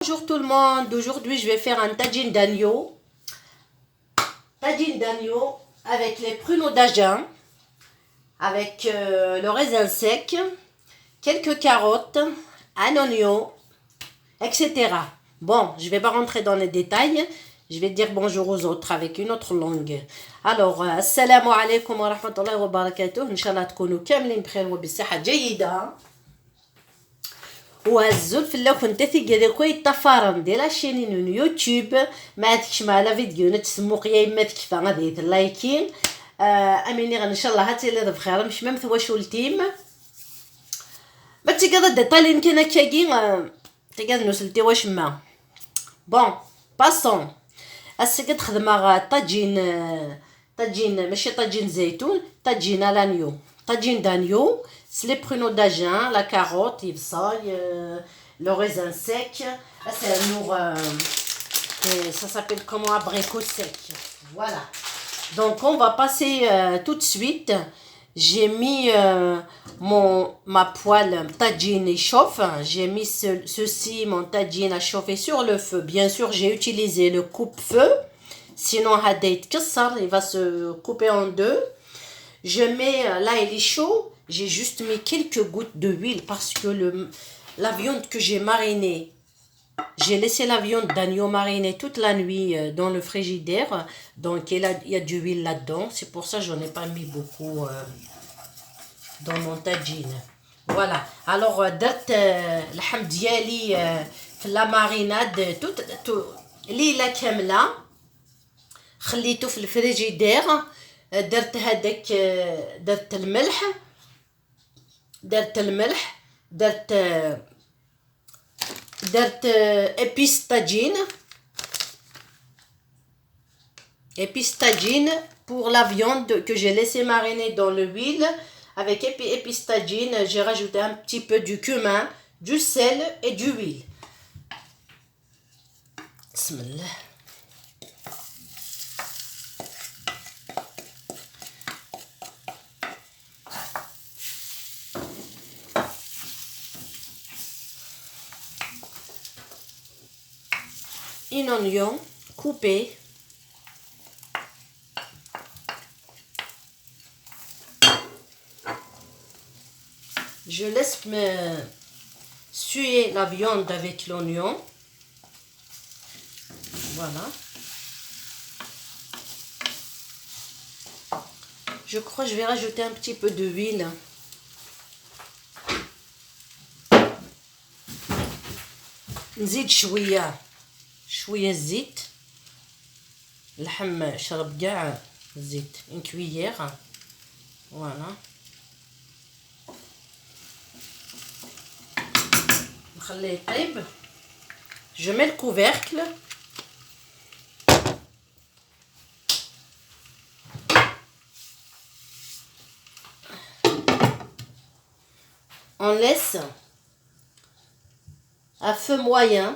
Bonjour tout le monde, aujourd'hui je vais faire un tagine d'agneau. Tagine d'agneau avec les pruneaux d'Agen, avec le raisin sec, quelques carottes, un oignon, etc. Bon, je ne vais pas rentrer dans les détails, je vais dire bonjour aux autres avec une autre langue. Alors, assalamu alaikum wa rahmatullahi wa barakatuh. Inch'Allah تكونوا كاملين بخير وبصحة جيدة. وهزو الفلاح كنت تيقدر كوي الطفارم ديال لاشين يوتيوب ما تكش على فيديو نتسموق يا اما تكفى غادي اللايكين اميني ان شاء الله هاتي اللي بخير مش ممث واش التيم ما تيقدر ديطالين كنا كاكي تيقدر نوصلتي واش ما بون باسون اسكت خدمه طاجين ماشي طاجين زيتون طاجين لانيو طاجين d'agneau, c'est les pruneaux d'Agen, la carotte, le raisin sec. C'est un nour, ça s'appelle comment, abricot sec. Voilà. Donc on va passer tout de suite. J'ai mis ma poêle tagine chauffe. J'ai mis ceci, mon tagine à chauffer sur le feu. Bien sûr, j'ai utilisé le coupe-feu. Sinon, il va se couper en deux. Je mets, là il est chaud, j'ai juste mis quelques gouttes d'huile parce que la viande que j'ai marinée, j'ai laissé la viande d'agneau marinée toute la nuit dans le frigidaire. Donc il y a de l'huile là-dedans, c'est pour ça que j'en ai pas mis beaucoup dans mon tagine. Voilà, alors درت اللحم ديالي في la marinade tout ليلة كاملة خليته في الفريجيدير. درت هذاك درت الملح درت épice tagine pour la viande que j'ai laissé mariner dans l'huile. Avec épice tagine, j'ai rajouté un petit peu du cumin, du sel et du huile. Bismillah. Un oignon coupé, je laisse me suer la viande avec l'oignon. Voilà, je crois que je vais rajouter un petit peu d'huile. نزيد شويه الزيت. اللحم شرب كاع الزيت une cuillère. Voilà, نخليه يطيب. Je mets le couvercle. On laisse à feu moyen.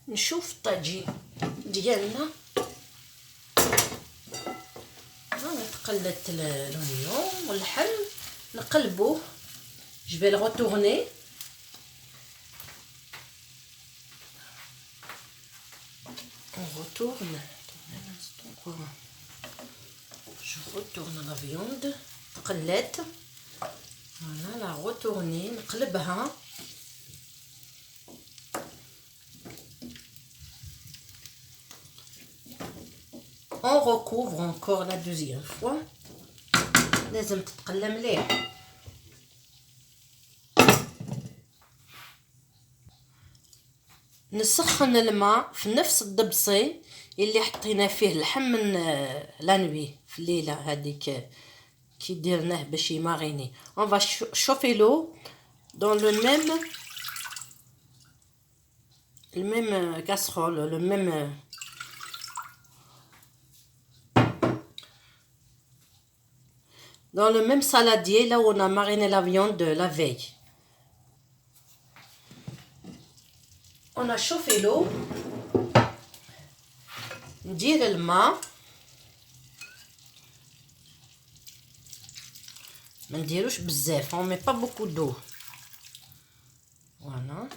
نشوف الطاجين ديالنا. تقلت l'oignon واللحم نقلبوه. Je vais le retourner. On retourne. Je retourne la viande. تقلت. Voilà, la retourner. نقلبها. On recouvre encore la deuxième fois. لازم تتقلى مليح. نسخن الماء في نفس الدبسي اللي حطينا فيه اللحم من لانوي في الليله هذيك كي درناه باش يماريني. On va chauffer l'eau dans le même casserole, le même dans le même saladier là où on a mariné la viande la veille. On a chauffé l'eau. ندير الماء. ما نديروش بزاف. On met pas beaucoup d'eau. Voilà.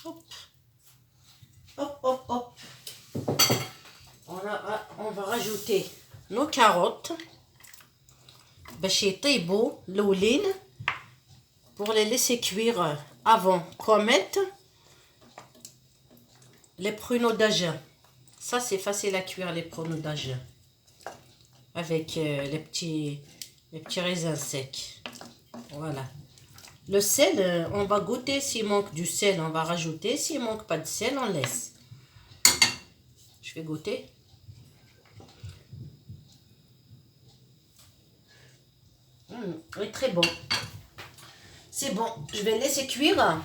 Hop. Hop, hop, hop. On va rajouter nos carottes. باش يطيبوا الاولين pour les laisser cuire avant qu'on mette les pruneaux d'Agen. Ça c'est facile à cuire, les pruneaux d'Agen avec les petits raisins secs. Voilà. Le sel, on va goûter. S'il manque du sel, on va rajouter. S'il manque pas de sel, on laisse. Je vais goûter. Oui, très bon. C'est bon. Je vais laisser cuire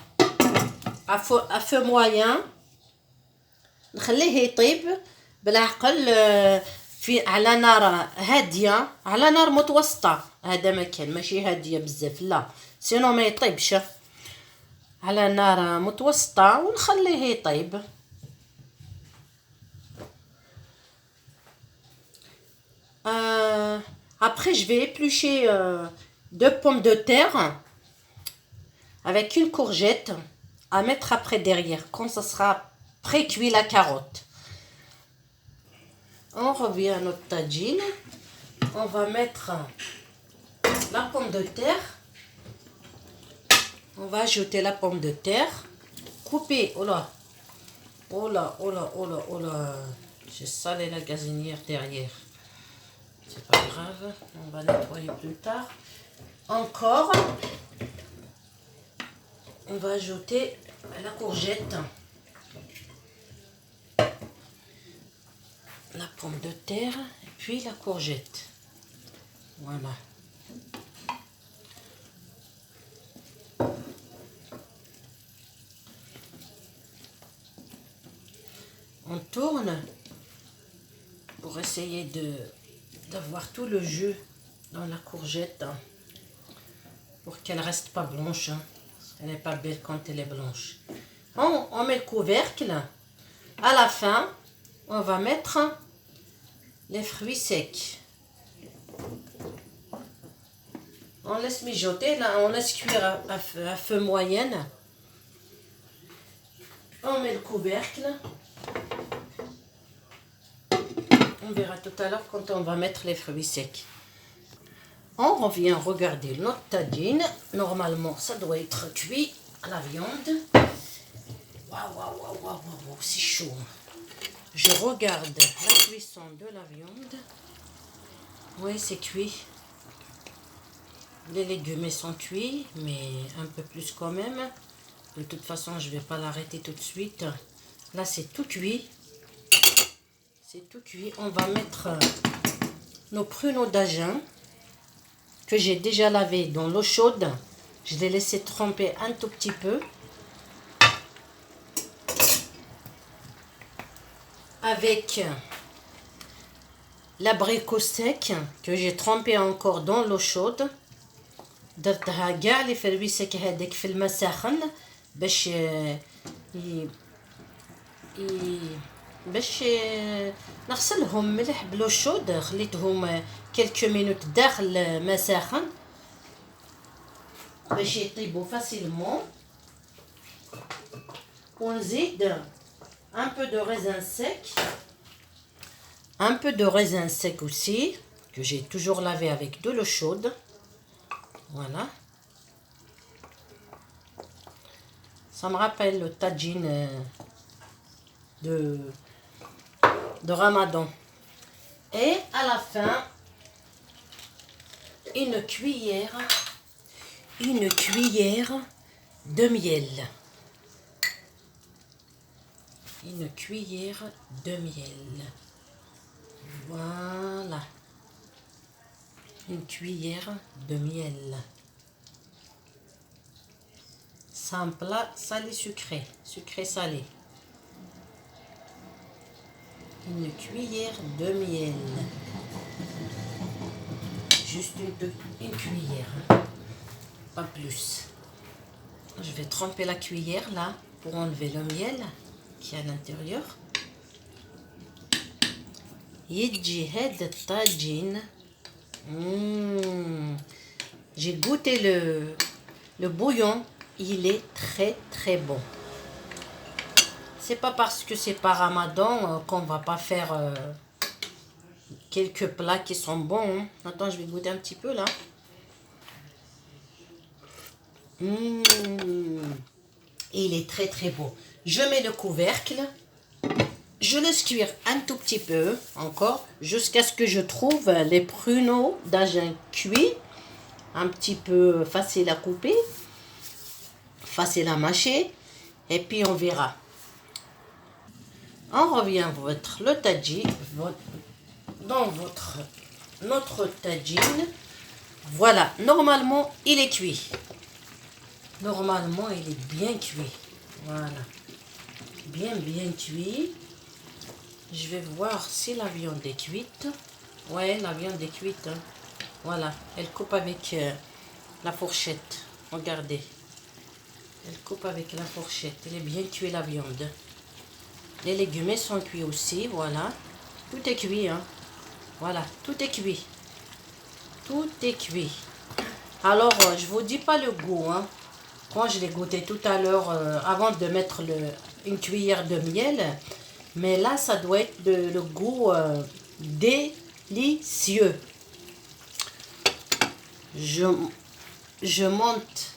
à feu moyen. نخليه يطيب بالعقل في على نار هاديه، على نار متوسطه. هذا مكان ماشي هاديه بزاف، لا سينو ما يطيبش. على نار متوسطه ونخليه يطيب. Après je vais éplucher 2 pommes de terre avec une courgette à mettre après derrière, quand ça sera pré-cuit la carotte. On revient à notre tagine. On va mettre la pomme de terre. On va ajouter la pomme de terre. Couper. Oh là. Oh là, oh là, oh là, oh là. J'ai salé la gazinière derrière. C'est pas grave. On va nettoyer plus tard. Encore. On va ajouter la courgette. La pomme de terre et puis la courgette. Voilà. On tourne pour essayer d'avoir tout le jus dans la courgette pour qu'elle reste pas blanche. Elle n'est pas belle quand elle est blanche. On met le couvercle. À la fin, on va mettre les fruits secs. On laisse mijoter, là, on laisse cuire à feu moyenne. On met le couvercle. On verra tout à l'heure quand on va mettre les fruits secs. On revient regarder notre tagine. Normalement, ça doit être cuit à la viande. Waouh, waouh, waouh, waouh, waouh, c'est chaud. Je regarde la cuisson de la viande. Oui, c'est cuit. Les légumes sont cuits, mais un peu plus quand même. De toute façon, je ne vais pas l'arrêter tout de suite. Là, c'est tout cuit. C'est tout cuit. On va mettre nos pruneaux d'Agen que j'ai déjà lavé dans l'eau chaude. Je les laissé tremper un tout petit peu. Avec l'abricot sec que j'ai trempé encore dans l'eau chaude. درتها كاع لي فروي سك هذاك في الماء ساخن باش نغسلهم مليح بلو شود. خليتهم كلكو مينوت داخل ماء ساخن باش يطيبوا فاسيلمون. ونزيد un peu de raisin sec. Un peu de raisin sec aussi que j'ai toujours lavé avec de l'eau chaude. Voilà. Ça me rappelle le tagine de Ramadan. Et à la fin, une cuillère de miel. Une cuillère de miel. Voilà. Une cuillère de miel. C'est un plat salé sucré. Sucré salé. Une cuillère de miel. Juste une cuillère. Pas plus. Je vais tremper la cuillère là pour enlever le miel qui est à l'intérieur. يجي هذا الطاجين. J'ai goûté le bouillon il est très très bon. C'est pas parce que c'est pas Ramadan qu'on va pas faire quelques plats qui sont bons. Attends, je vais goûter un petit peu là. Il est très très beau. Je mets le couvercle. Je laisse cuire un tout petit peu encore jusqu'à ce que je trouve les pruneaux d'Agen cuits. Un petit peu facile à couper, facile à mâcher. Et puis on verra. On revient le tagine dans notre tagine. Voilà, normalement il est cuit. Normalement il est bien cuit. Voilà, bien cuit. Je vais voir si la viande est cuite. Ouais, la viande est cuite. Hein. Voilà, elle coupe avec la fourchette. Regardez. Elle coupe avec la fourchette. Elle est bien cuite la viande. Les légumes sont cuits aussi, voilà. Tout est cuit, hein. Voilà, tout est cuit. Tout est cuit. Alors, je vous dis pas le goût, hein. Quand je l'ai goûté tout à l'heure, avant de mettre une cuillère de miel. Mais là, ça doit être le goût délicieux. Je monte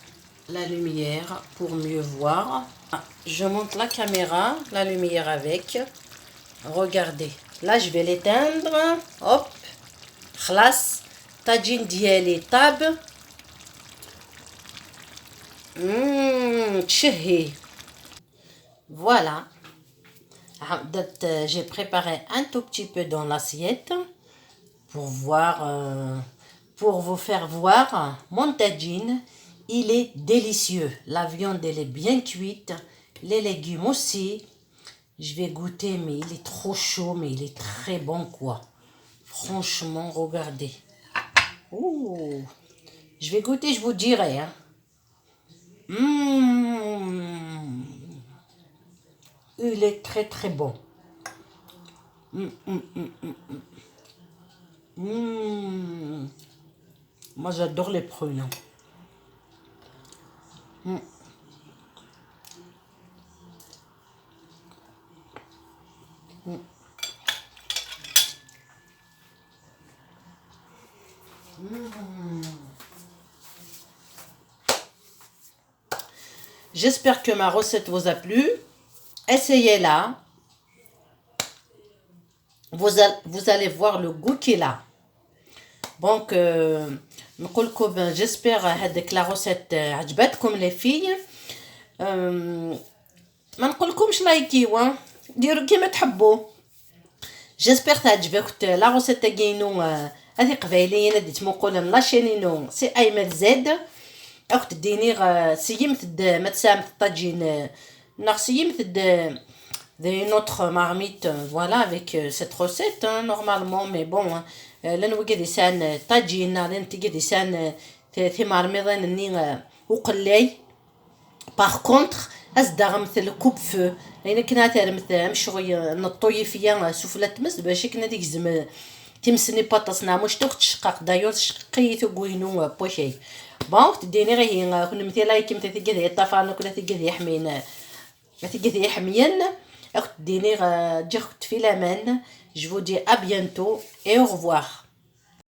la lumière pour mieux voir. Je monte la caméra, la lumière avec. Regardez. Là, je vais l'éteindre. Hop. خلاص. طاجين ديالي طاب. تشهي. Voilà. J'ai préparé un tout petit peu dans l'assiette pour vous faire voir mon tagine. Il est délicieux. La viande, elle est bien cuite. Les légumes aussi. Je vais goûter, mais il est trop chaud, mais il est très bon, quoi. Franchement, regardez. Ouh. Je vais goûter, je vous dirai. Hein. Il est très, très bon. Moi, j'adore les prunes. J'espère que ma recette vous a plu. Essayez-la. Vous allez voir le goût qu'il a. Donc, j'espère que la recette عجبتكم les filles. ما نقولكمش لايكيو ديروا كيما تحبوا. جيسبر تعجبك لا روسيت كاينو هذه قبايليه ديت مقوله من لاشينينو سي ايمن زاد اخت دينيغ سيمت ما تسامت طاجين نغسيمت de notre marmite, voilà, avec cette recette, hein, normalement, mais bon, là, nous avons des scènes tagine, là, nous avons des scènes في marmite, وقلي. Par contre, أصدق مثل كوب فو، لأن كنا ترمت مشوي نطوي فيها سفلة تمس باش كنا ديك زم تمسني بطاطسنا مش توخ تشقق دايور شقيتو كوينو بوشي. bon تديني غير كنا مثلا كيما تيجي طفانا كنا تيجي يحمين تيجي يحمين أخت ديني تجي في الأمان. Je vous dis à bientôt et au revoir.